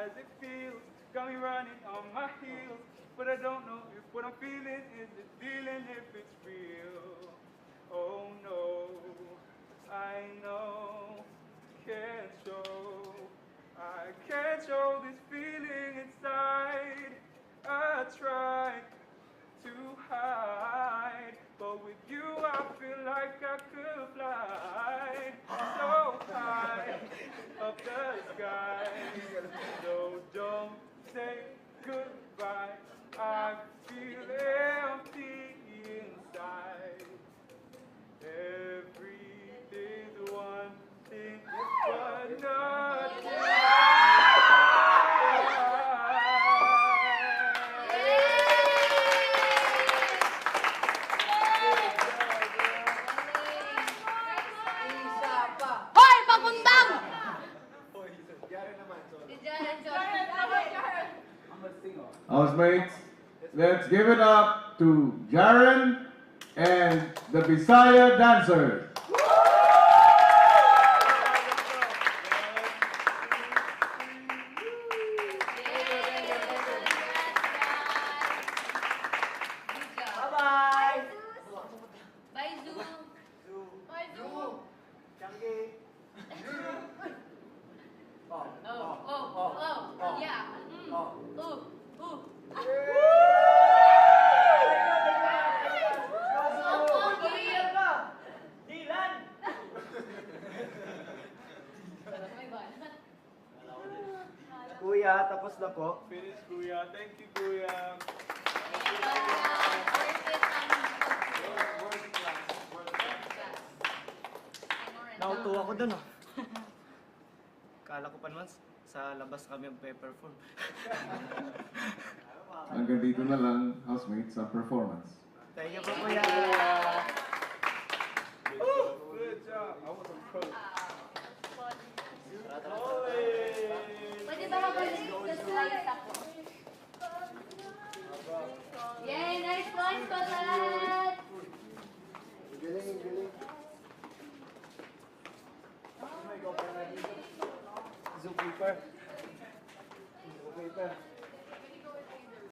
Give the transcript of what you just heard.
as it feels. Got me running on my heels, but I don't know if what I'm feeling is the feeling, if it's real. Oh no, I know, I can't show this feeling inside. I try to hide, but with you I feel like I could fly so high up the sky. So don't say goodbye, I feel empty inside. Every day's one thing, but not Hoy, pagundang! Housemates, let's give it up to Jaren and the Bisaya Dancers. Bye-bye! Bye, Zoo! Bye, Zoo! Changi. Yeah. Dylan. Kuya, tapos na po. finish, Kuya. Thank you, Kuya. Nautuwa ko dun, oh. Kala ko pa naman sa labas kami magpe-perform. Hanggang dito na lang, housemates, sa performance. Thank you po, kuya. Good job. I was a pro. Pwede ba mabalik sa slides ako? Yay! Nice one, Patat! Galing, galing. Zookeeper. Zookeeper.